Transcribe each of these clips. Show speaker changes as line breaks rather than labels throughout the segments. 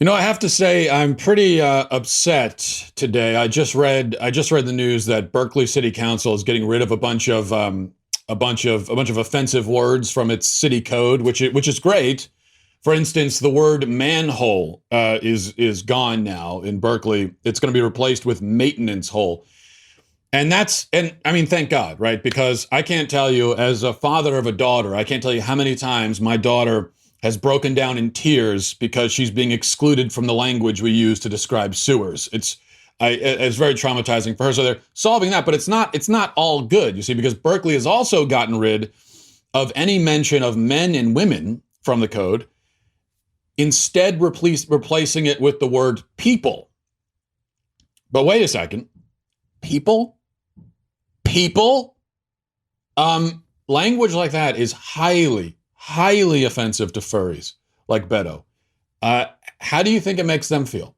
I have to say I'm pretty upset today. I just read the news that Berkeley City Council is getting rid of a bunch of offensive words from its city code, which is great. For instance, the word manhole is gone now in Berkeley. It's going to be replaced with maintenance hole. And I mean, thank God, right? Because I can't tell you, as a father of a daughter, I can't tell you how many times my daughter has broken down in tears because she's being excluded from the language we use to describe sewers. It's very traumatizing for her. So they're solving that, but it's not all good, you see, because Berkeley has also gotten rid of any mention of men and women from the code, instead replacing it with the word people. But wait a second, people? People? Language like that is highly, highly offensive to furries like Beto. How do you think it makes them feel?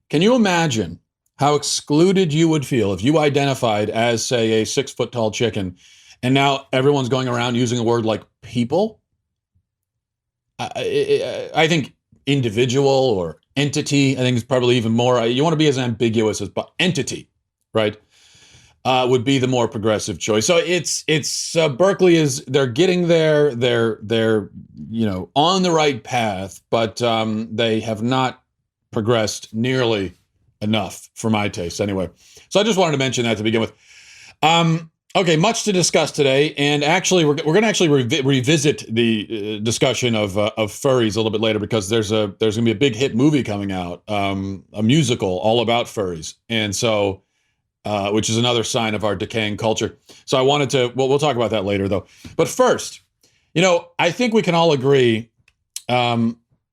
Can you imagine how excluded you would feel if you identified as, say, a 6 foot tall chicken, and now everyone's going around using a word like people? I think individual or entity, I think is probably even more. You want to be as ambiguous as entity, right? Would be the more progressive choice. So it's Berkeley they're getting there. They're on the right path, but they have not progressed nearly enough for my taste anyway. So I just wanted to mention that to begin with. Okay, much to discuss today, and actually we're going to actually revisit the discussion of furries a little bit later, because there's going to be a big hit movie coming out, a musical all about furries, and so which is another sign of our decaying culture. So I wanted to, well, we'll talk about that later though. But first, I think we can all agree,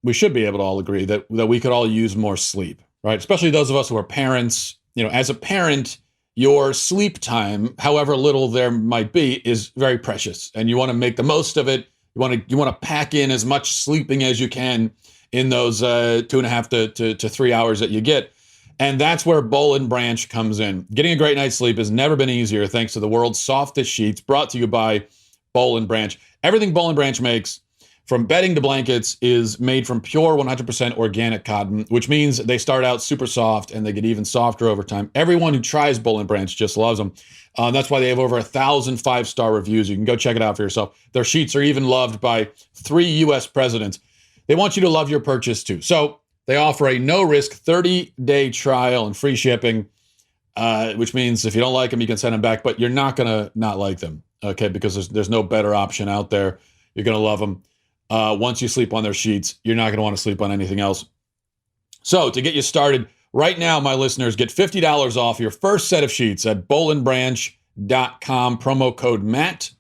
we should be able to all agree that we could all use more sleep, right? Especially those of us who are parents. As a parent, your sleep time, however little there might be, is very precious, and you want to make the most of it. You want to pack in as much sleeping as you can in those 2.5 to 3 hours that you get. And that's where Boll and Branch comes in. Getting a great night's sleep has never been easier thanks to the world's softest sheets, brought to you by Boll and Branch. Everything Boll and Branch makes, from bedding to blankets, is made from pure 100% organic cotton, which means they start out super soft and they get even softer over time. Everyone who tries Boll and Branch just loves them. That's why they have over 1,000 5-star reviews. You can go check it out for yourself. Their sheets are even loved by 3 U.S. presidents. They want you to love your purchase too. So they offer a no-risk 30-day trial and free shipping, which means if you don't like them, you can send them back, but you're not going to not like them, okay, because there's no better option out there. You're going to love them. Once you sleep on their sheets, you're not going to want to sleep on anything else. So to get you started, right now, my listeners, get $50 off your first set of sheets at bollandbranch.com, promo code Matt.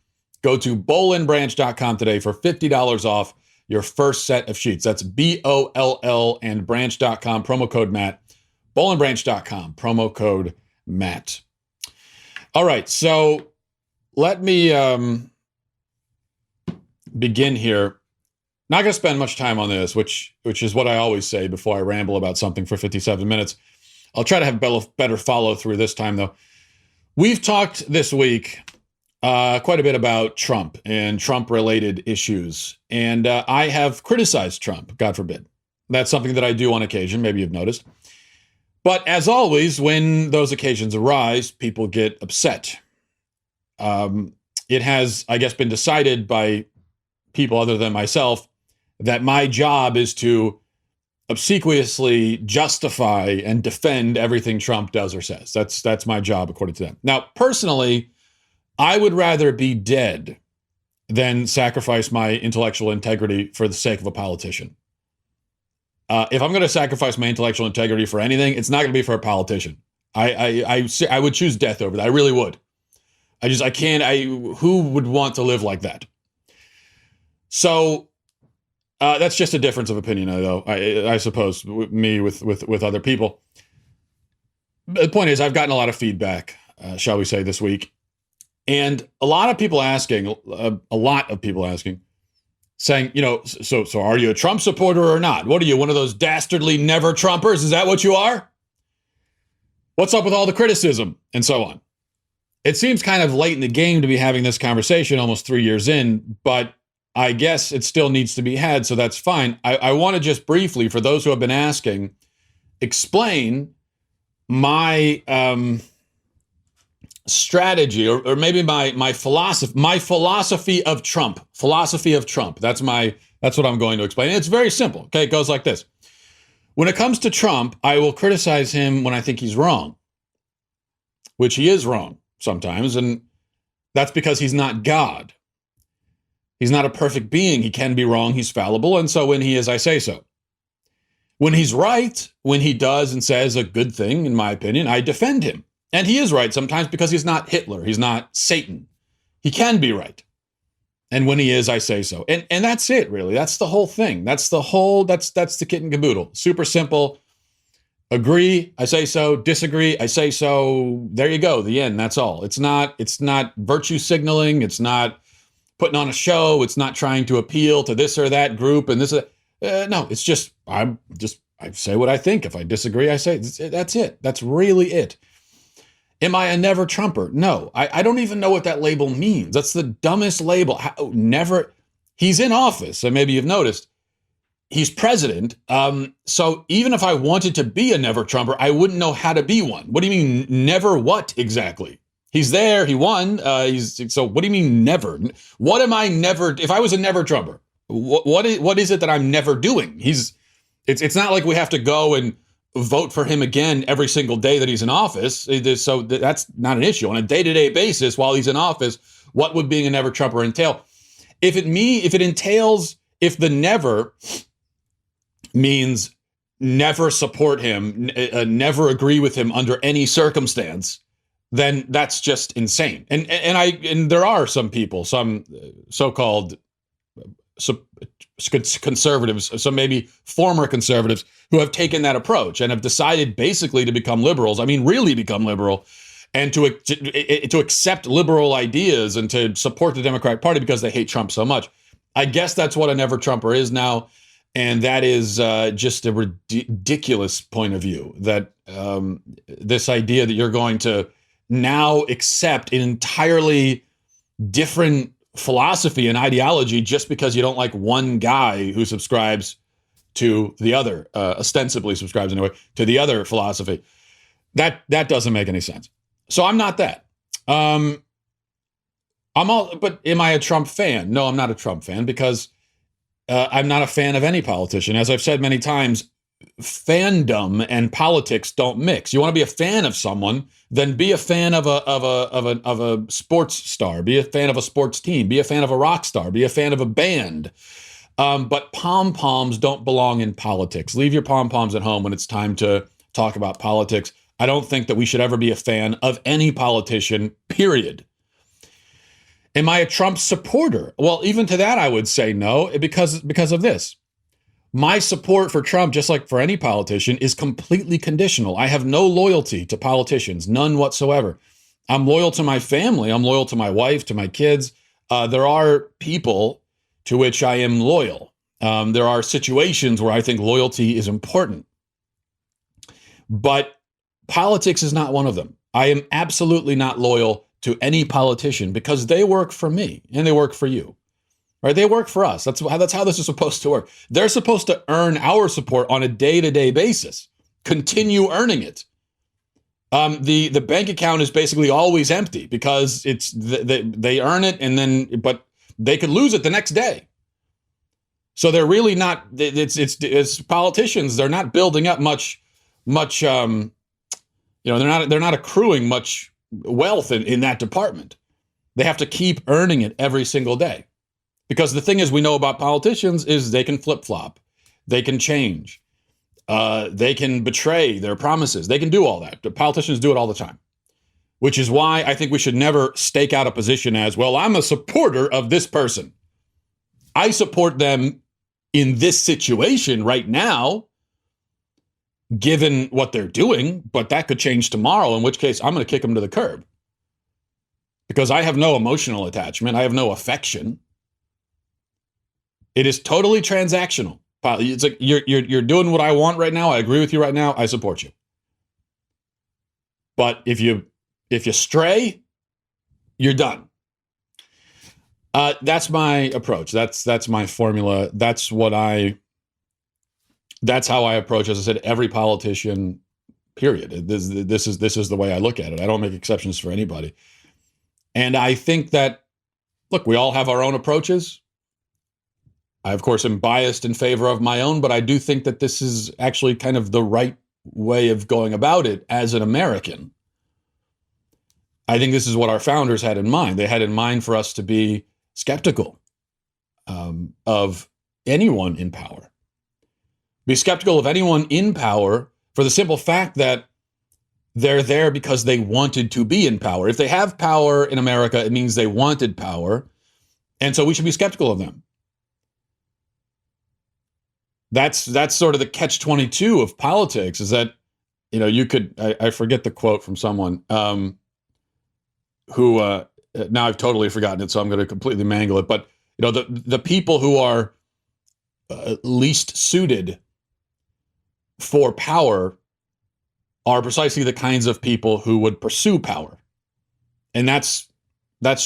Go to bollandbranch.com today for $50 off your first set of sheets. That's BOLL and branch.com, promo code Matt. Bollandbranch.com, promo code Matt. All right, so let me begin here. Not going to spend much time on this, which is what I always say before I ramble about something for 57 minutes. I'll try to have better follow through this time, though. We've talked this week quite a bit about Trump and Trump-related issues, and I have criticized Trump, God forbid. That's something that I do on occasion, maybe you've noticed. But as always, when those occasions arise, people get upset. It has, I guess, been decided by people other than myself that my job is to obsequiously justify and defend everything Trump does or says. That's my job, according to them. Now, personally, I would rather be dead than sacrifice my intellectual integrity for the sake of a politician. If I'm going to sacrifice my intellectual integrity for anything, it's not going to be for a politician. I would choose death over that. I really would. I can't. Who would want to live like that? So that's just a difference of opinion, though. I suppose me with other people. The point is, I've gotten a lot of feedback, shall we say, this week. And a lot of people asking, saying, so are you a Trump supporter or not? What are you, one of those dastardly never Trumpers? Is that what you are? What's up with all the criticism? And so on. It seems kind of late in the game to be having this conversation almost 3 years in, but I guess it still needs to be had, so that's fine. I want to just briefly, for those who have been asking, explain my strategy, or maybe my philosophy of Trump. Philosophy of Trump. That's what I'm going to explain. It's very simple. Okay, it goes like this. When it comes to Trump, I will criticize him when I think he's wrong, which he is wrong sometimes, and that's because he's not God. He's not a perfect being. He can be wrong. He's fallible. And so when he is, I say so. When he's right, when he does and says a good thing, in my opinion, I defend him. And he is right sometimes because he's not Hitler. He's not Satan. He can be right. And when he is, I say so. And that's it, really. That's the whole thing. That's the kit and caboodle. Super simple. Agree, I say so. Disagree, I say so. There you go. The end. That's all. It's not virtue signaling. It's not putting on a show. It's not trying to appeal to this or that group and this. No, it's just I say what I think. If I disagree, I say that's it. That's really it. Am I a never Trumper? No, I don't even know what that label means. That's the dumbest label. Never. He's in office, and maybe you've noticed he's president. So even if I wanted to be a never Trumper, I wouldn't know how to be one. What do you mean never? What exactly? He's there. He won. So what do you mean never? What am I never? If I was a never Trumper, what is it that I'm never doing? It's not like we have to go and vote for him again every single day that he's in office. So that's not an issue. On a day-to-day basis while he's in office, what would being a never Trumper entail? If the never means never support him, never agree with him under any circumstance, then that's just insane. And there are some people, some so-called conservatives, some maybe former conservatives, who have taken that approach and have decided basically to become liberals. I mean, really become liberal, and to accept liberal ideas and to support the Democratic Party because they hate Trump so much. I guess that's what a never Trumper is now. And that is just a ridiculous point of view, that this idea that you're going to now accept an entirely different philosophy and ideology just because you don't like one guy who subscribes to the other, ostensibly subscribes anyway, to the other philosophy. That doesn't make any sense. So I'm not that. But am I a Trump fan? No, I'm not a Trump fan because I'm not a fan of any politician. As I've said many times, fandom and politics don't mix. You want to be a fan of someone, then be a fan of a sports star, be a fan of a sports team, be a fan of a rock star, be a fan of a band. But pom-poms don't belong in politics. Leave your pom-poms at home when it's time to talk about politics. I don't think that we should ever be a fan of any politician, period. Am I a Trump supporter? Well, even to that, I would say no, because of this. My support for Trump, just like for any politician, is completely conditional. I have no loyalty to politicians, none whatsoever. I'm loyal to my family. I'm loyal to my wife, to my kids. There are people to which I am loyal. There are situations where I think loyalty is important. But politics is not one of them. I am absolutely not loyal to any politician because they work for me and they work for you. Right? They work for us. That's how this is supposed to work. They're supposed to earn our support on a day-to-day basis. Continue earning it. The bank account is basically always empty because they earn it but they could lose it the next day. So they're really not. It's politicians. They're not building up much. They're not accruing much wealth in that department. They have to keep earning it every single day. Because the thing is, we know about politicians is they can flip-flop. They can change. They can betray their promises. They can do all that. The politicians do it all the time. Which is why I think we should never stake out a position as, well, I'm a supporter of this person. I support them in this situation right now, given what they're doing, but that could change tomorrow, in which case I'm going to kick them to the curb. Because I have no emotional attachment. I have no affection. It is totally transactional. It's like you're doing what I want right now. I agree with you right now. I support you. But if you stray, you're done. That's my approach. That's my formula. That's how I approach, as I said, every politician, period. This is the way I look at it. I don't make exceptions for anybody. And I think that, look, we all have our own approaches. I, of course, am biased in favor of my own, but I do think that this is actually kind of the right way of going about it as an American. I think this is what our founders had in mind. They had in mind for us to be skeptical of anyone in power. Be skeptical of anyone in power for the simple fact that they're there because they wanted to be in power. If they have power in America, it means they wanted power. And so we should be skeptical of them. That's sort of the catch-22 of politics, is that, you could, I forget the quote from someone who, now I've totally forgotten it, so I'm going to completely mangle it. But, the people who are least suited for power are precisely the kinds of people who would pursue power. And that's the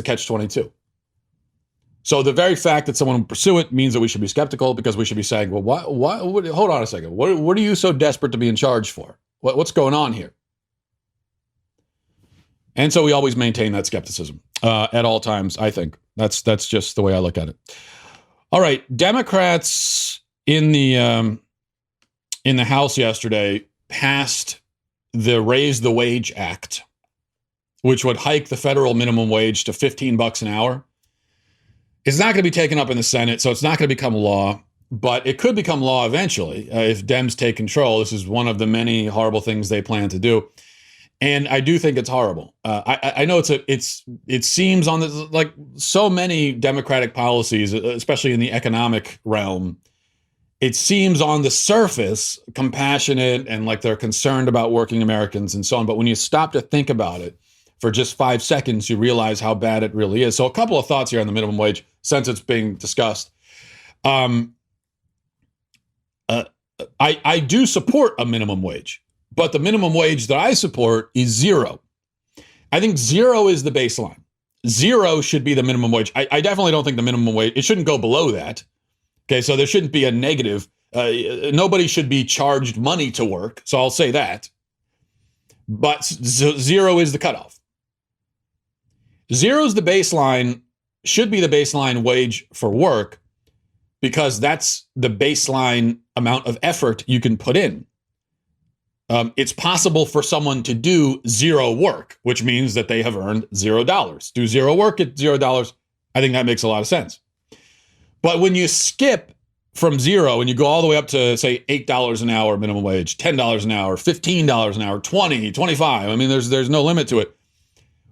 catch-22. So the very fact that someone would pursue it means that we should be skeptical, because we should be saying, well, hold on a second. What are you so desperate to be in charge for? What's going on here? And so we always maintain that skepticism at all times, I think. That's just the way I look at it. All right. Democrats in the House yesterday passed the Raise the Wage Act, which would hike the federal minimum wage to $15 an hour. It's not going to be taken up in the Senate, so it's not going to become law, but it could become law eventually if Dems take control. This is one of the many horrible things they plan to do, and I do think it's horrible. I know it seems on this, like so many Democratic policies, especially in the economic realm, it seems on the surface compassionate and like they're concerned about working Americans and so on. But when you stop to think about it for just 5 seconds, you realize how bad it really is. So a couple of thoughts here on the minimum wage, since it's being discussed. I do support a minimum wage, but the minimum wage that I support is zero. I think zero is the baseline. Zero should be the minimum wage. I definitely don't think the minimum wage, it shouldn't go below that. Okay, so there shouldn't be a negative. Nobody should be charged money to work, so I'll say that. But zero is the cutoff. Zero is the baseline, should be the baseline wage for work, because that's the baseline amount of effort you can put in. It's possible for someone to do zero work, which means that they have earned $0. Do zero work at $0. I think that makes a lot of sense. But when you skip from zero and you go all the way up to, say, $8 an hour minimum wage, $10 an hour, $15 an hour, $20, $25, I mean, there's no limit to it.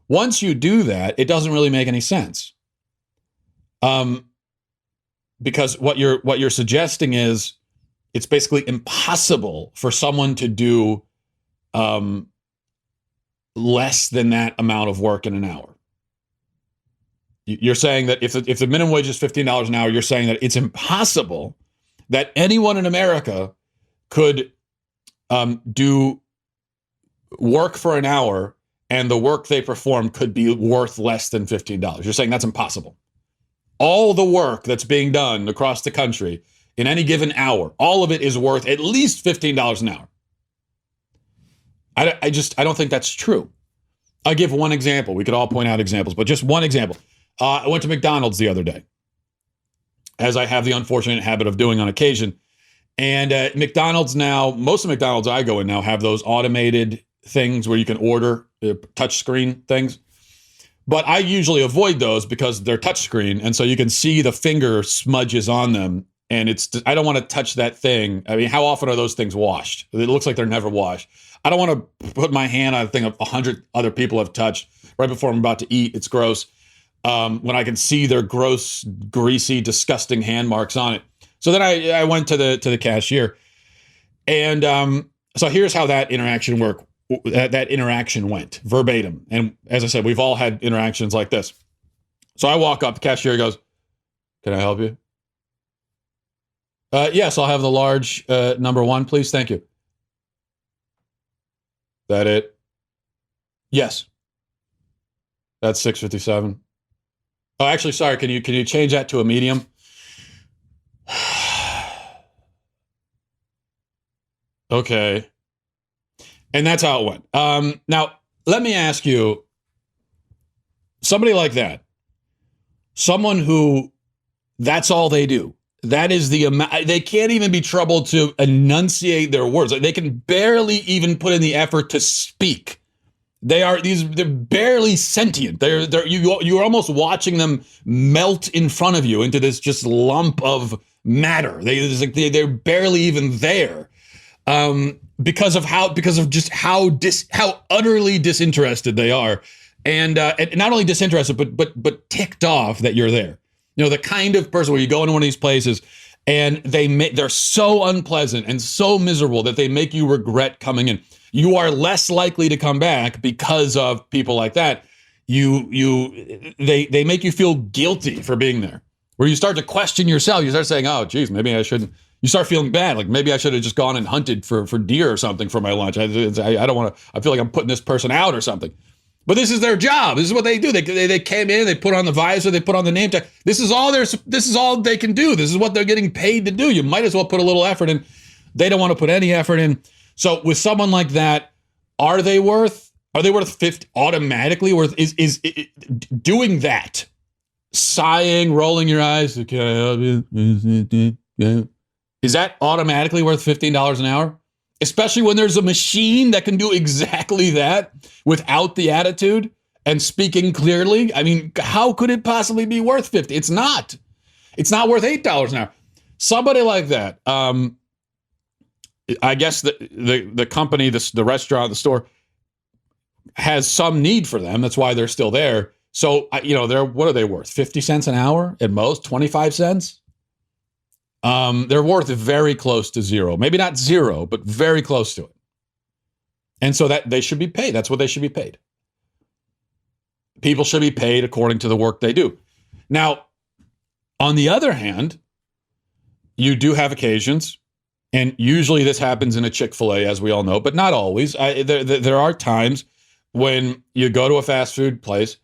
Once you do that, it doesn't really make any sense. Because what you're suggesting is it's basically impossible for someone to do less than that amount of work in an hour. You're saying that if the minimum wage is $15 an hour, you're saying that it's impossible that anyone in America could do work for an hour and the work they perform could be worth less than $15. You're saying that's impossible. All the work that's being done across the country in any given hour, all of it is worth at least $15 an hour. I don't think that's true. I'll give one example. We could all point out examples, but just one example. I went to McDonald's the other day, as I have the unfortunate habit of doing on occasion. And McDonald's now, most of the McDonald's I go in now have those automated things where you can order touchscreen things. But I usually avoid those because they're touchscreen. And so you can see the finger smudges on them. And I don't want to touch that thing. I mean, how often are those things washed? It looks like they're never washed. I don't want to put my hand on a thing of 100 other people have touched right before I'm about to eat. It's gross. When I can see their gross, greasy, disgusting hand marks on it. So then I went to the cashier, and so here's how that interaction went verbatim. And as I said, we've all had interactions like this. So I walk up, the cashier goes, "Can I help you?" Yes, I'll have the large number one, please. Thank you. That it? Yes. That's $6.57. Oh, actually, sorry. Can you change that to a medium? Okay. And that's how it went. Now, let me ask you, somebody like that, someone who that's all they do. That is the amount. They can't even be troubled to enunciate their words. Like, they can barely even put in the effort to speak. They're barely sentient. You're almost watching them melt in front of you into this just lump of matter. They're barely even there. Because of just how utterly disinterested they are, and not only disinterested, but ticked off that you're there. You know, the kind of person where you go into one of these places and they're so unpleasant and so miserable that they make you regret coming in. You are less likely to come back because of people like that. They make you feel guilty for being there, where you start to question yourself. You start saying, "Oh, geez, maybe I shouldn't." You start feeling bad, like maybe I should have just gone and hunted for deer or something for my lunch. I don't want to. I feel like I'm putting this person out or something. But this is their job. This is what they do. They came in, they put on the visor, they put on the name tag. This is all they can do. This is what they're getting paid to do. You might as well put a little effort in. They don't want to put any effort in. So with someone like that, are they worth 50 automatically worth is doing that? Sighing, rolling your eyes, okay, is that automatically worth $15 an hour? Especially when there's a machine that can do exactly that without the attitude and speaking clearly. I mean, how could it possibly be worth 50? It's not. It's not worth $8 an hour. Somebody like that, I guess the company, the restaurant, the store has some need for them. That's why they're still there. So, what are they worth? 50 cents an hour at most, 25 cents? They're worth very close to zero. Maybe not zero, but very close to it. And so that they should be paid. That's what they should be paid. People should be paid according to the work they do. Now, on the other hand, you do have occasions, and usually this happens in a Chick-fil-A, as we all know, but not always. There are times when you go to a fast food place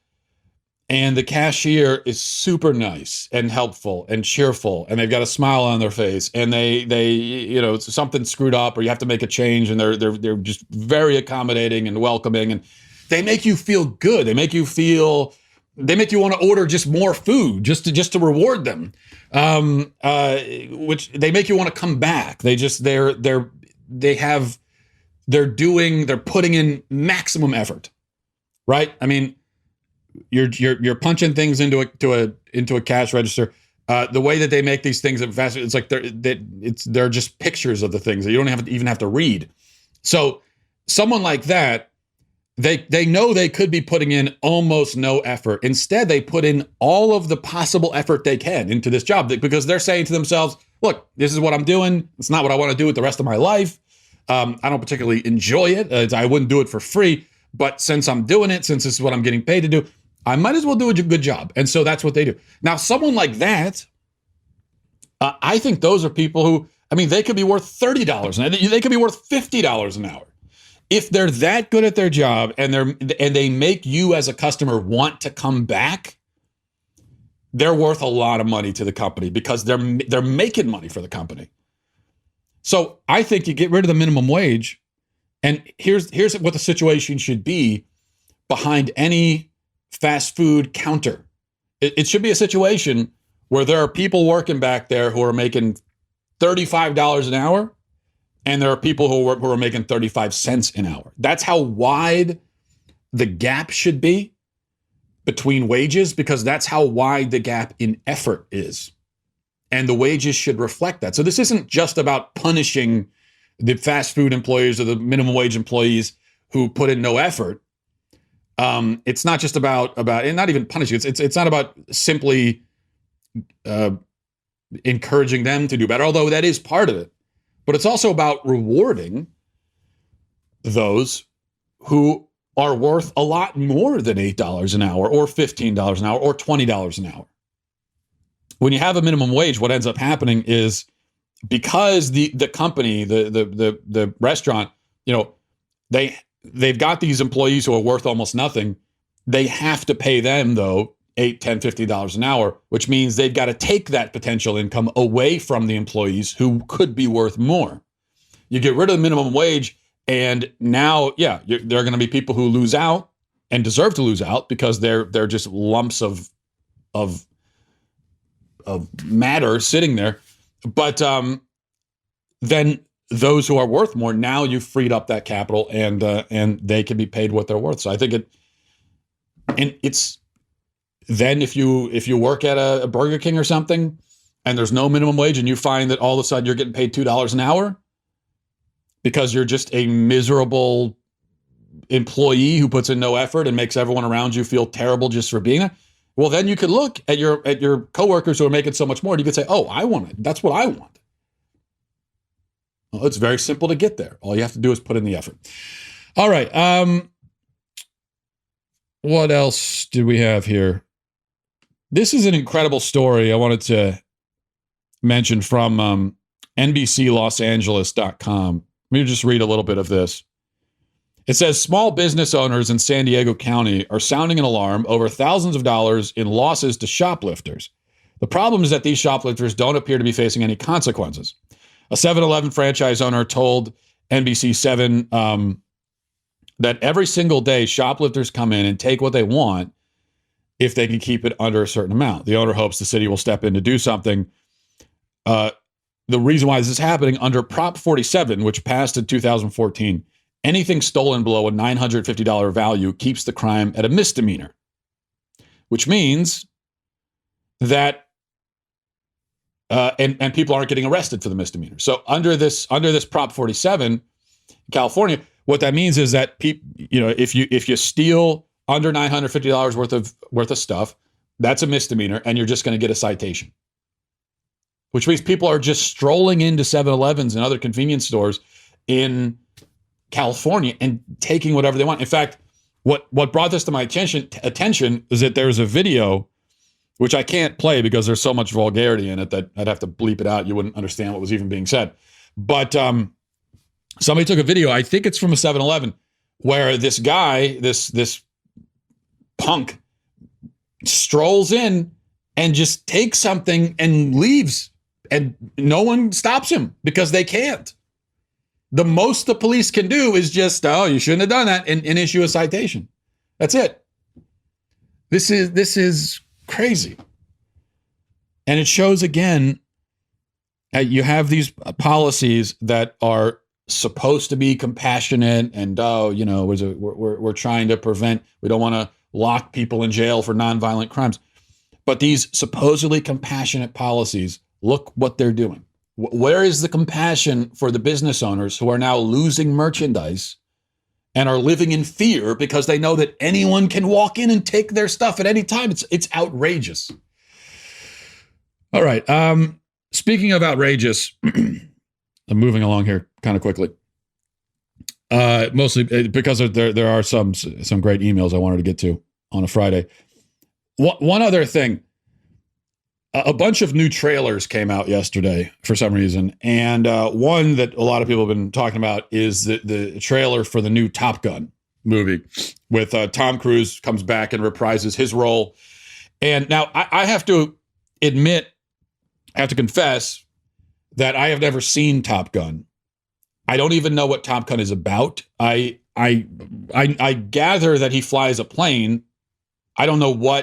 and the cashier is super nice and helpful and cheerful, and they've got a smile on their face, and they something screwed up, or you have to make a change, and they're just very accommodating and welcoming, and they make you feel good. They make you want to order just more food, just to reward them. Which they make you want to come back. They're putting in maximum effort, right? I mean, you're punching things into a cash register. The way that they make these things at fast food, it's like they're just pictures of the things that you don't even have to read. So someone like that, they know they could be putting in almost no effort. Instead, they put in all of the possible effort they can into this job, because they're saying to themselves, "Look, this is what I'm doing. It's not what I want to do with the rest of my life. I don't particularly enjoy it. I wouldn't do it for free, but since I'm doing it, since this is what I'm getting paid to do, I might as well do a good job." And so that's what they do. Now, someone like that, I think those are people who, they could be worth $30 an hour. They could be worth $50 an hour. If they're that good at their job and they make you as a customer want to come back, they're worth a lot of money to the company, because they're making money for the company. So I think you get rid of the minimum wage, and here's what the situation should be behind any fast food counter. It should be a situation where there are people working back there who are making $35 an hour, and there are people who are making 35 cents an hour. That's how wide the gap should be between wages, because that's how wide the gap in effort is. And the wages should reflect that. So this isn't just about punishing the fast food employees or the minimum wage employees who put in no effort. It's not just about and not even punishing. It's not about simply encouraging them to do better, although that is part of it. But it's also about rewarding those who are worth a lot more than $8 an hour, or $15 an hour, or $20 an hour. When you have a minimum wage, what ends up happening is, because the company, the restaurant, they've got these employees who are worth almost nothing. They have to pay them, though, $8, $10, $50 an hour, which means they've got to take that potential income away from the employees who could be worth more. You get rid of the minimum wage, and now, yeah, there are going to be people who lose out and deserve to lose out because they're just lumps of matter sitting there. But then those who are worth more, now you've freed up that capital, and they can be paid what they're worth. So I think it's then if you work at a Burger King or something, and there's no minimum wage, and you find that all of a sudden you're getting paid $2 an hour because you're just a miserable employee who puts in no effort and makes everyone around you feel terrible just for being there. Well, then you could look at your coworkers who are making so much more, and you could say, "Oh, I want it. That's what I want." Well, it's very simple to get there. All you have to do is put in the effort. All right. What else did we have here? This is an incredible story I wanted to mention from NBCLosAngeles.com. Let me just read a little bit of this. It says small business owners in San Diego County are sounding an alarm over thousands of dollars in losses to shoplifters. The problem is that these shoplifters don't appear to be facing any consequences. A 7-Eleven franchise owner told NBC7 that every single day shoplifters come in and take what they want if they can keep it under a certain amount. The owner hopes the city will step in to do something. The reason why this is happening, under Prop 47, which passed in 2014, anything stolen below a $950 value keeps the crime at a misdemeanor, which means that and people aren't getting arrested for the misdemeanor. So under this Prop 47 in California, what that means is that if you steal under $950 worth of stuff, that's a misdemeanor, and you're just going to get a citation. Which means people are just strolling into 7-Elevens and other convenience stores in California and taking whatever they want. In fact, what brought this to my attention is that there's a video, which I can't play because there's so much vulgarity in it that I'd have to bleep it out. You wouldn't understand what was even being said. But somebody took a video, I think it's from a 7-Eleven, where this guy, this punk, strolls in and just takes something and leaves. And no one stops him because they can't. The most the police can do is just, "Oh, you shouldn't have done that," and issue a citation. That's it. This is crazy. And it shows again, you have these policies that are supposed to be compassionate and, we're trying to prevent, we don't want to lock people in jail for nonviolent crimes. But these supposedly compassionate policies, look what they're doing. Where is the compassion for the business owners who are now losing merchandise and are living in fear because they know that anyone can walk in and take their stuff at any time? It's outrageous. All right. Speaking of outrageous, I'm moving along here kind of quickly. Mostly because there are some great emails I wanted to get to on a Friday. One other thing. A bunch of new trailers came out yesterday for some reason. And one that a lot of people have been talking about is the trailer for the new Top Gun movie with Tom Cruise comes back and reprises his role. And now I have to admit, I have to confess that I have never seen Top Gun. I don't even know what Top Gun is about. I gather that he flies a plane. I don't know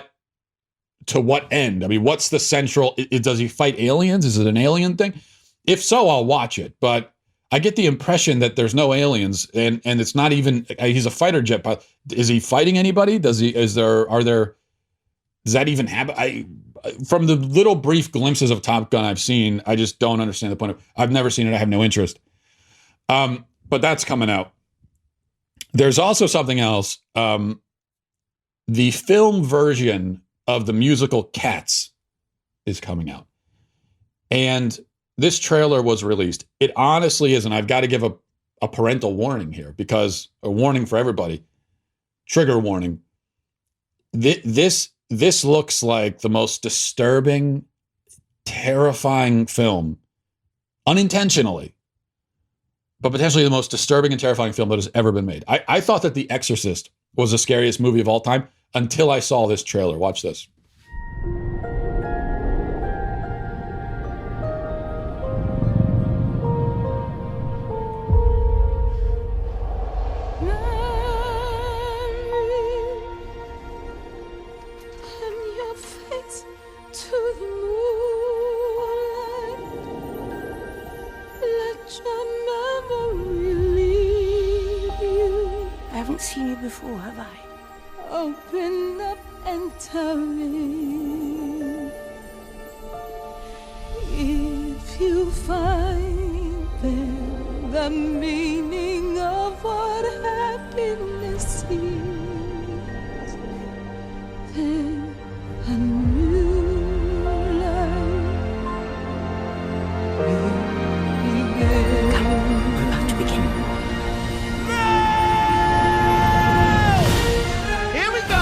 to what end. I mean, what's the central, does he fight aliens? Is it an alien thing? If so, I'll watch it. But I get the impression that there's no aliens, and it's not even, he's a fighter jet pilot. Is he fighting anybody? Does that even happen? From the little brief glimpses of Top Gun I've seen, I just don't understand the point of, I've never seen it. I have no interest. But that's coming out. There's also something else. The film version of the musical Cats is coming out. And this trailer was released. It honestly is, and I've got to give a parental warning here, because a warning for everybody, trigger warning. This looks like the most disturbing, terrifying film, unintentionally, but potentially the most disturbing and terrifying film that has ever been made. I thought that The Exorcist was the scariest movie of all time until I saw this trailer. Watch this.
seen you before, have I?
Open up and tell me if you find there the meaning of what happiness is. Then a new life will begin.
Come, we're about to begin.
Here we go!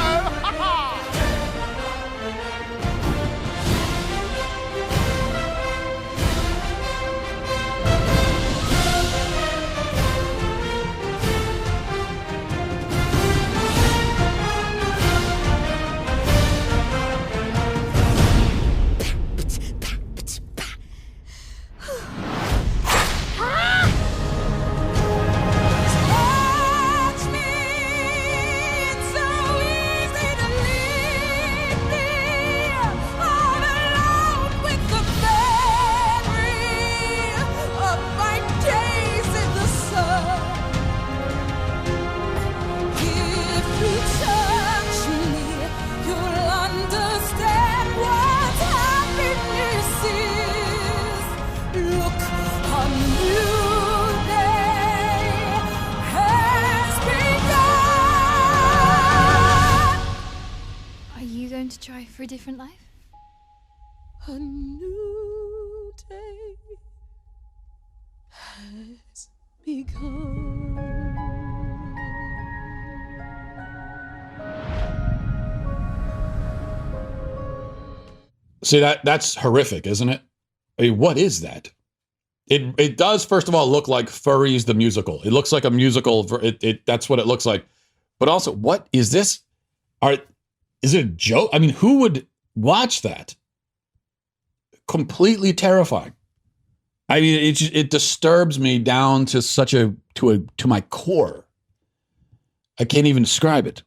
To try for a different life?
A new day has begun.
See, that's horrific, isn't it? I mean, what is that? It does, first of all, look like Furries the musical. It looks like a musical. That's what it looks like. But also, what is this? Is it a joke? I mean, who would watch that? Completely terrifying. I mean, it disturbs me down to to my core. I can't even describe it.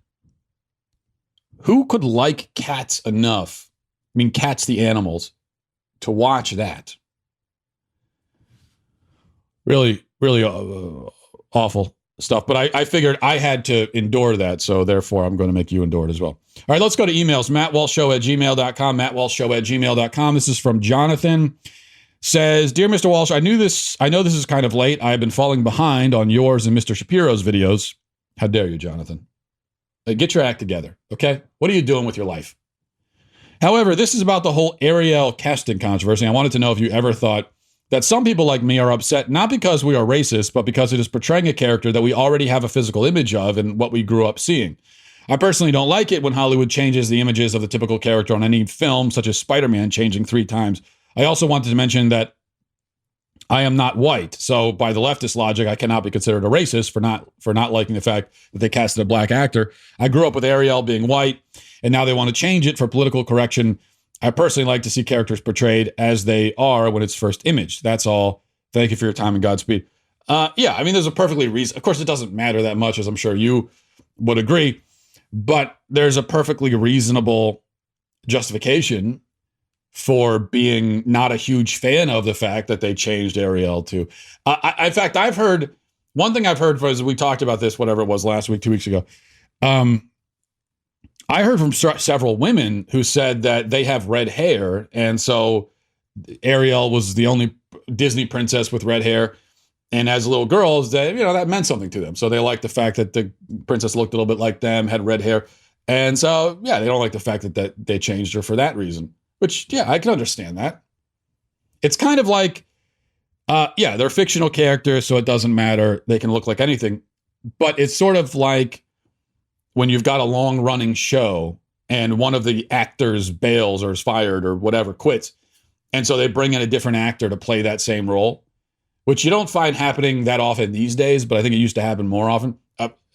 Who could like cats enough? I mean, cats the animals, to watch that. Really, really awful stuff. But I figured I had to endure that, so therefore I'm going to make you endure it as well. All right, let's go to emails. MattWalshShow@gmail.com. MattWalshShow@gmail.com. This is from Jonathan. Says, Dear Mr. Walsh, I know this is kind of late. I have been falling behind on yours and Mr. Shapiro's videos. How dare you, Jonathan? Get your act together, okay? What are you doing with your life? However, this is about the whole Ariel casting controversy. I wanted to know if you ever thought that some people like me are upset, not because we are racist, but because it is portraying a character that we already have a physical image of and what we grew up seeing. I personally don't like it when Hollywood changes the images of the typical character on any film, such as Spider-Man changing 3 times. I also wanted to mention that I am not white, so by the leftist logic, I cannot be considered a racist for not liking the fact that they casted a black actor. I grew up with Ariel being white, and now they want to change it for political correction. I personally like to see characters portrayed as they are when it's first imaged. That's all. Thank you for your time and Godspeed. Yeah, I mean, there's a perfectly reason. Of course, it doesn't matter that much, as I'm sure you would agree, but there's a perfectly reasonable justification for being not a huge fan of the fact that they changed Ariel to. In fact, I've heard, one thing I've heard, as we talked about this, whatever it was last week, 2 weeks ago, I heard from several women who said that they have red hair, and so Ariel was the only Disney princess with red hair. And as little girls, that meant something to them. So they liked the fact that the princess looked a little bit like them, had red hair. And so, yeah, they don't like the fact that they changed her for that reason. Which, yeah, I can understand that. It's kind of like, they're fictional characters, so it doesn't matter. They can look like anything. But it's sort of like when you've got a long-running show and one of the actors bails or is fired or whatever, quits. And so they bring in a different actor to play that same role, which you don't find happening that often these days, but I think it used to happen more often.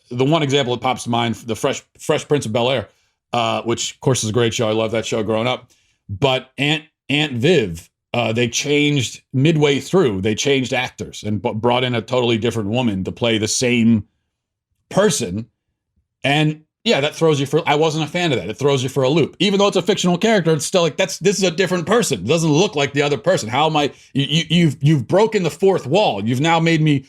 The one example that pops to mind, the Fresh Prince of Bel-Air, which, of course, is a great show. I love that show growing up. But Aunt Viv, they changed midway through. They changed actors and brought in a totally different woman to play the same person. And yeah, that throws you for, I wasn't a fan of that. It throws you for a loop. Even though it's a fictional character, it's still like, this is a different person. It doesn't look like the other person. How am I, you've broken the fourth wall. You've now made me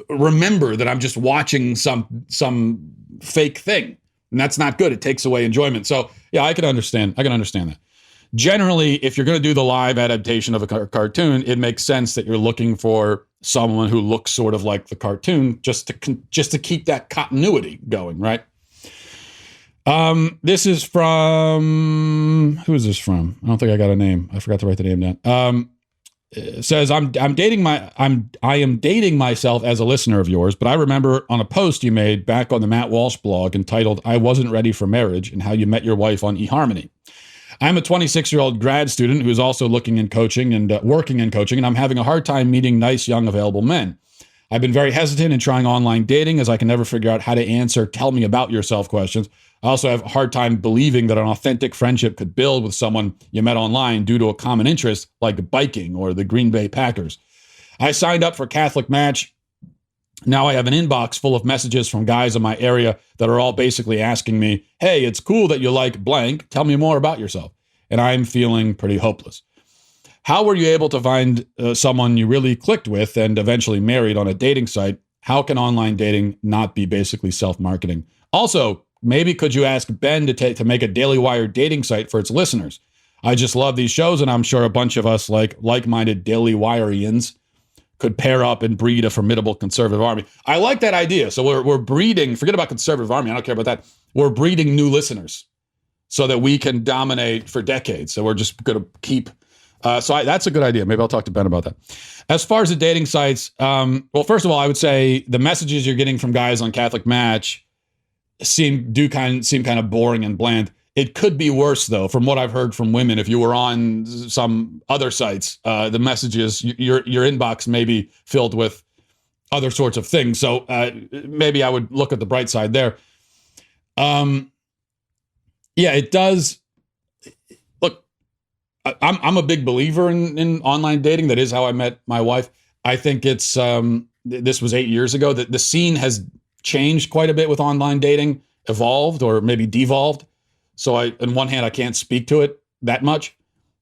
remember that I'm just watching some fake thing, and that's not good. It takes away enjoyment. So yeah, I can understand that. Generally, if you're going to do the live adaptation of a cartoon, it makes sense that you're looking for someone who looks sort of like the cartoon, just to keep that continuity going, right? This is from, who is this from? I don't think I got a name. I forgot to write the name down. It says I am dating myself as a listener of yours, but I remember on a post you made back on the Matt Walsh blog entitled "I Wasn't Ready for Marriage" and how you met your wife on eHarmony. I'm a 26-year-old grad student who's also looking in coaching and working in coaching, and I'm having a hard time meeting nice, young, available men. I've been very hesitant in trying online dating as I can never figure out how to answer "tell me about yourself" questions. I also have a hard time believing that an authentic friendship could build with someone you met online due to a common interest like biking or the Green Bay Packers. I signed up for Catholic Match. Now I have an inbox full of messages from guys in my area that are all basically asking me, "Hey, it's cool that you like blank. Tell me more about yourself." And I'm feeling pretty hopeless. How were you able to find someone you really clicked with and eventually married on a dating site? How can online dating not be basically self-marketing? Also, maybe could you ask Ben to make a Daily Wire dating site for its listeners? I just love these shows, and I'm sure a bunch of us like-minded Daily Wireans could pair up and breed a formidable conservative army. I like that idea. So we're breeding, forget about conservative army, I don't care about that. We're breeding new listeners so that we can dominate for decades. So we're just going to keep... that's a good idea. Maybe I'll talk to Ben about that. As far as the dating sites, well, first of all, I would say the messages you're getting from guys on Catholic Match seem kind of boring and bland. It could be worse, though, from what I've heard from women. If you were on some other sites, the messages, your inbox may be filled with other sorts of things. So maybe I would look at the bright side there. Yeah, it does. Look, I'm a big believer in online dating. That is how I met my wife. I think it's this was 8 years ago. That the scene has changed quite a bit with online dating, evolved or maybe devolved. So on one hand, I can't speak to it that much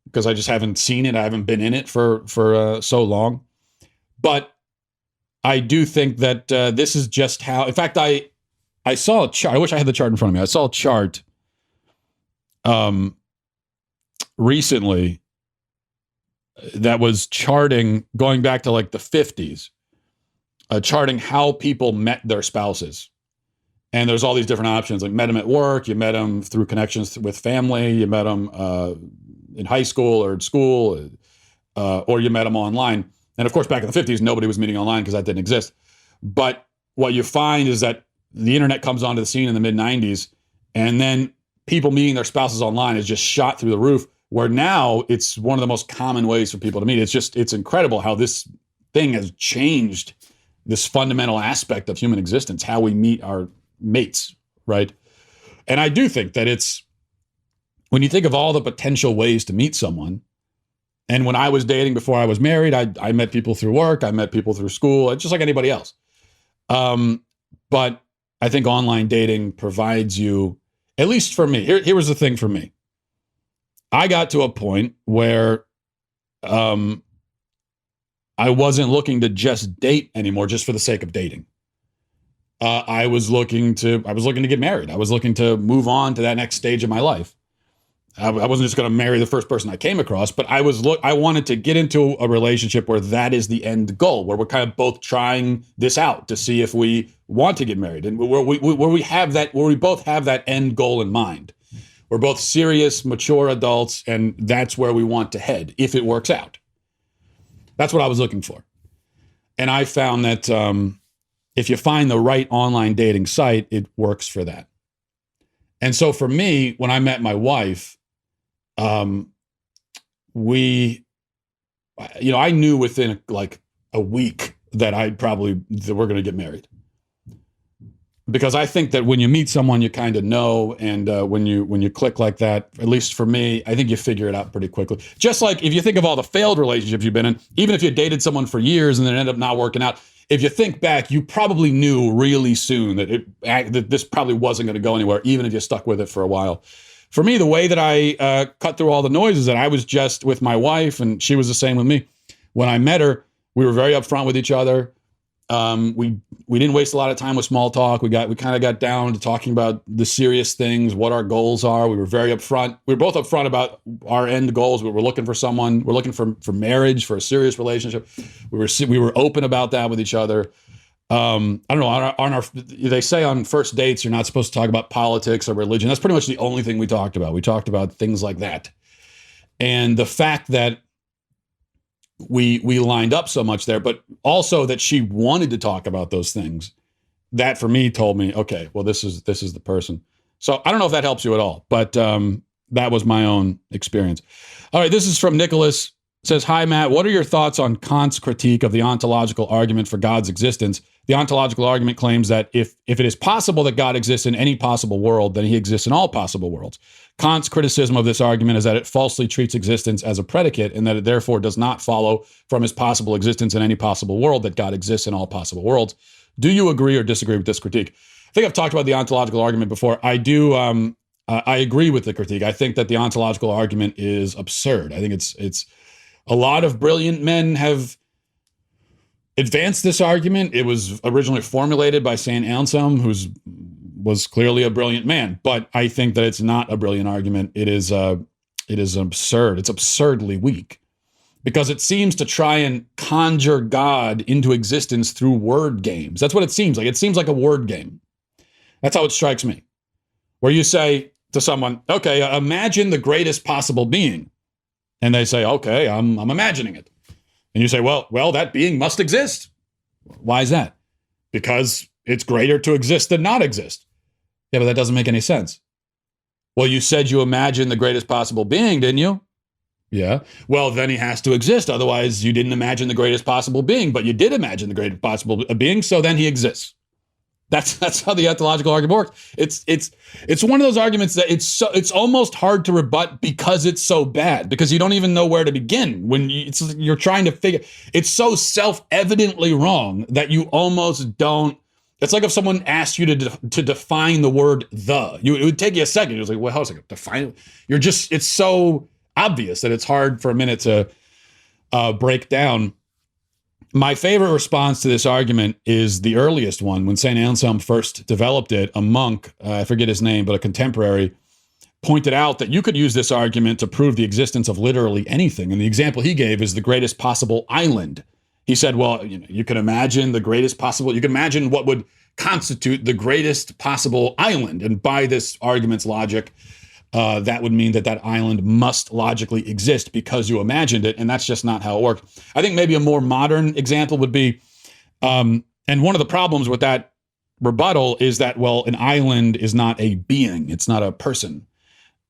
because I just haven't seen it. I haven't been in it for so long. But I do think that this is just how. In fact, I saw a chart. I wish I had the chart in front of me. I saw a chart recently that was charting, going back to like the 50s, charting how people met their spouses. And there's all these different options, like met them at work, you met them through connections with family, you met them in high school or at school, or you met them online. And of course, back in the 50s, nobody was meeting online because that didn't exist. But what you find is that the internet comes onto the scene in the mid 90s, and then people meeting their spouses online is just shot through the roof, where now it's one of the most common ways for people to meet. It's incredible how this thing has changed this fundamental aspect of human existence, how we meet our mates, right? And I do think that it's, when you think of all the potential ways to meet someone, and when I was dating before I was married, I met people through work, I met people through school, just like anybody else. But I think online dating provides you, at least for me, here was the thing for me. I got to a point where I wasn't looking to just date anymore just for the sake of dating. I was looking to get married. I was looking to move on to that next stage of my life. I wasn't just going to marry the first person I came across, but I wanted to get into a relationship where that is the end goal, where we're kind of both trying this out to see if we want to get married, and where we both have that end goal in mind. We're both serious, mature adults, and that's where we want to head if it works out. That's what I was looking for. And I found that if you find the right online dating site, it works for that. And so for me, when I met my wife, I knew within like a week that we're going to get married. Because I think that when you meet someone you kind of know, and when you click like that, at least for me, I think you figure it out pretty quickly. Just like if you think of all the failed relationships you've been in, even if you dated someone for years and then ended up not working out, if you think back, you probably knew really soon that this probably wasn't going to go anywhere, even if you stuck with it for a while. For me, the way that I cut through all the noise is that I was just with my wife, and she was the same with me. When I met her, we were very upfront with each other. We didn't waste a lot of time with small talk. We kind of got down to talking about the serious things, what our goals are. We were very upfront. We were both upfront about our end goals. We were looking for someone. We're looking for marriage, for a serious relationship. We were open about that with each other. I don't know. On our they say on first dates you're not supposed to talk about politics or religion. That's pretty much the only thing we talked about. We talked about things like that, and the fact that we lined up so much there, but also that she wanted to talk about those things. That for me told me, okay, well, this is the person. So I don't know if that helps you at all, but that was my own experience. All right, this is from Nicholas. It says, hi, Matt. What are your thoughts on Kant's critique of the ontological argument for God's existence? The ontological argument claims that if it is possible that God exists in any possible world, then he exists in all possible worlds. Kant's criticism of this argument is that it falsely treats existence as a predicate and that it therefore does not follow from his possible existence in any possible world that God exists in all possible worlds. Do you agree or disagree with this critique? I think I've talked about the ontological argument before. I do. I agree with the critique. I think that the ontological argument is absurd. I think it's a lot of brilliant men have advanced this argument. It was originally formulated by St. Anselm, who was clearly a brilliant man, but I think that it's not a brilliant argument. It is absurd. It's absurdly weak because it seems to try and conjure God into existence through word games. That's what it seems like. It seems like a word game. That's how it strikes me, where you say to someone, okay, imagine the greatest possible being. And they say, okay, I'm imagining it. And you say, well, that being must exist. Why is that? Because it's greater to exist than not exist. Yeah, but that doesn't make any sense. Well, you said you imagined the greatest possible being, didn't you? Yeah. Well, then he has to exist. Otherwise, you didn't imagine the greatest possible being, but you did imagine the greatest possible being, so then he exists. That's how the ontological argument works. It's one of those arguments that it's almost hard to rebut because it's so bad, because you don't even know where to begin when you're trying to figure. It's so self-evidently wrong that you almost don't. It's like if someone asked you to define the word "the." It would take you a second. You're like, well, how's it define it? It's so obvious that it's hard for a minute to break down. My favorite response to this argument is the earliest one, when St. Anselm first developed it. A monk, I forget his name, but a contemporary, pointed out that you could use this argument to prove the existence of literally anything. And the example he gave is the greatest possible island. He said, well, you can imagine the greatest possible, you can imagine what would constitute the greatest possible island. And by this argument's logic, that would mean that island must logically exist because you imagined it, and that's just not how it works. I think maybe a more modern example would be, and one of the problems with that rebuttal is that, well, an island is not a being, it's not a person.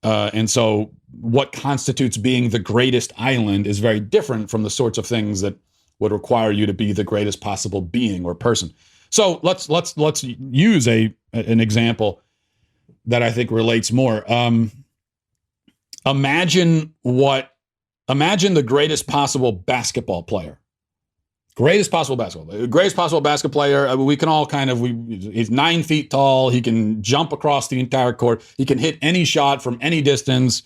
And so what constitutes being the greatest island is very different from the sorts of things that would require you to be the greatest possible being or person. So let's use an example that I think relates more. Imagine the greatest possible basketball player. Greatest possible basketball player. We can all he's 9 feet tall. He can jump across the entire court. He can hit any shot from any distance.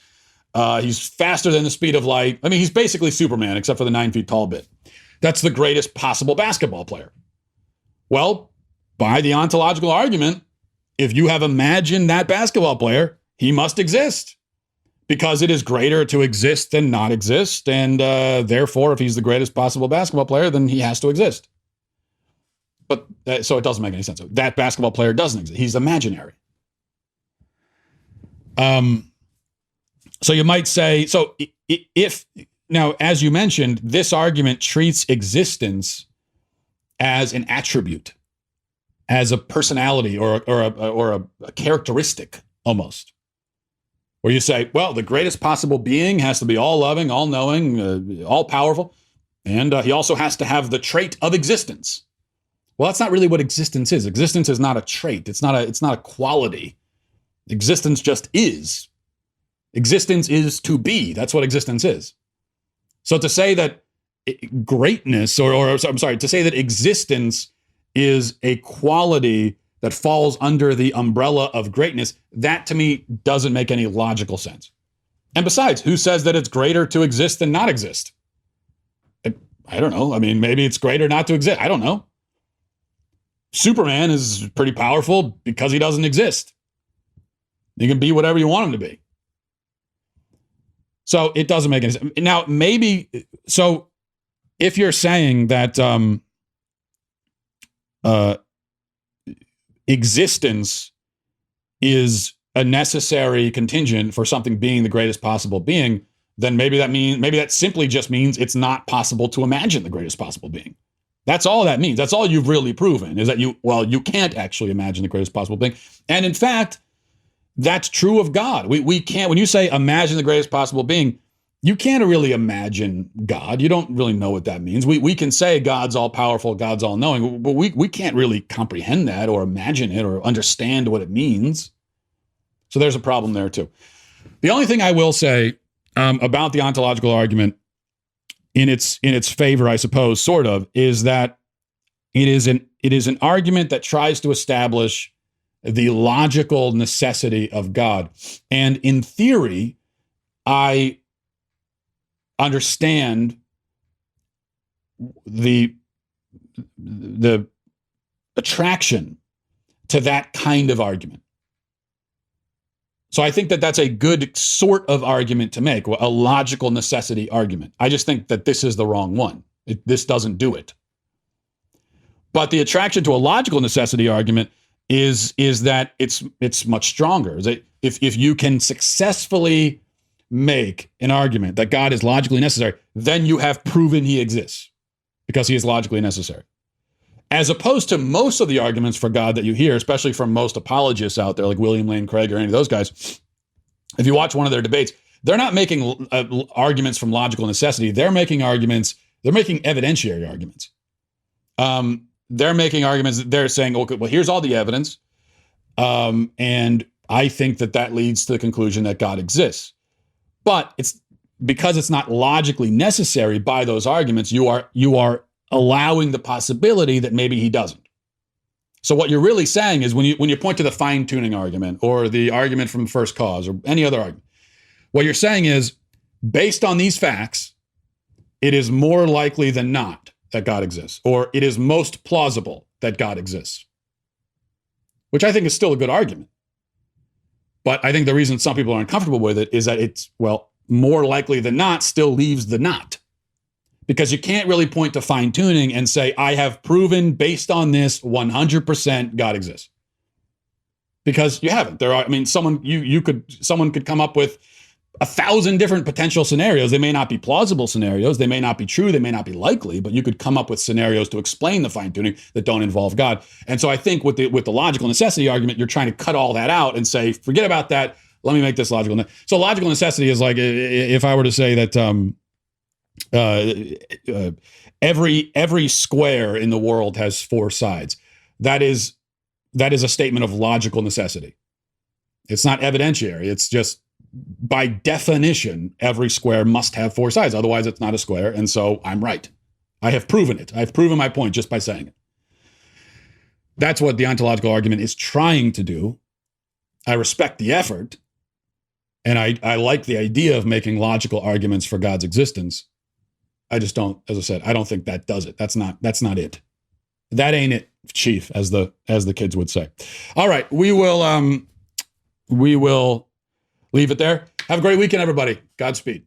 He's faster than the speed of light. I mean, he's basically Superman, except for the 9 feet tall bit. That's the greatest possible basketball player. Well, by the ontological argument, if you have imagined that basketball player, he must exist because it is greater to exist than not exist. And therefore, if he's the greatest possible basketball player, then he has to exist. But so it doesn't make any sense. That basketball player doesn't exist. He's imaginary. So you might say, so if now, as you mentioned, this argument treats existence as an attribute, as a personality or a characteristic almost, where you say, well, the greatest possible being has to be all loving, all knowing, all powerful, and he also has to have the trait of existence. Well, that's not really what existence is. Existence is not a trait. It's not a quality. Existence just is. Existence is to be. That's what existence is. So to say that greatness, to say that existence is a quality that falls under the umbrella of greatness, that to me doesn't make any logical sense. And besides, who says that it's greater to exist than not exist? I don't know. I mean, maybe it's greater not to exist. I don't know. Superman is pretty powerful because he doesn't exist. He can be whatever you want him to be. So it doesn't make any sense. Now, maybe, so if you're saying that existence is a necessary contingent for something being the greatest possible being, then maybe that simply just means it's not possible to imagine the greatest possible being. That's all that means. That's all you've really proven, is that you can't actually imagine the greatest possible being. And in fact, that's true of God. We can't, when you say imagine the greatest possible being, you can't really imagine God. You don't really know what that means. We can say God's all powerful, God's all knowing, but we can't really comprehend that or imagine it or understand what it means. So there's a problem there too. The only thing I will say about the ontological argument in its favor, I suppose, sort of, is that it is an argument that tries to establish the logical necessity of God. And in theory, I understand the attraction to that kind of argument. So I think that that's a good sort of argument to make, a logical necessity argument. I just think that this is the wrong one. This doesn't do it. But the attraction to a logical necessity argument is that it's much stronger. If you can successfully make an argument that God is logically necessary, then you have proven he exists because he is logically necessary. As opposed to most of the arguments for God that you hear, especially from most apologists out there, like William Lane Craig or any of those guys, if you watch one of their debates, they're not making arguments from logical necessity. They're making evidentiary arguments. They're making arguments. They're saying, okay, well, here's all the evidence. And I think that leads to the conclusion that God exists. But it's because it's not logically necessary by those arguments, you are allowing the possibility that maybe he doesn't. So what you're really saying is when you point to the fine-tuning argument or the argument from first cause or any other argument, what you're saying is, based on these facts, it is more likely than not that God exists, or it is most plausible that God exists, which I think is still a good argument. But I think the reason some people are uncomfortable with it is that it's, well, more likely than not still leaves the not. Because you can't really point to fine-tuning and say, I have proven based on this 100% God exists. Because you haven't. Someone could come up with 1,000 different potential scenarios. They may not be plausible scenarios. They may not be true. They may not be likely, but you could come up with scenarios to explain the fine-tuning that don't involve God. And so I think with the logical necessity argument, you're trying to cut all that out and say, forget about that. Let me make this logical. So logical necessity is like, if I were to say that every square in the world has four sides, that is a statement of logical necessity. It's not evidentiary. It's just, by definition, every square must have four sides. Otherwise, it's not a square. And so I'm right. I have proven it. I've proven my point just by saying it. That's what the ontological argument is trying to do. I respect the effort. And I like the idea of making logical arguments for God's existence. I just don't, as I said, I don't think that does it. That's not it. That ain't it, Chief, as the kids would say. All right, we will leave it there. Have a great weekend, everybody. Godspeed.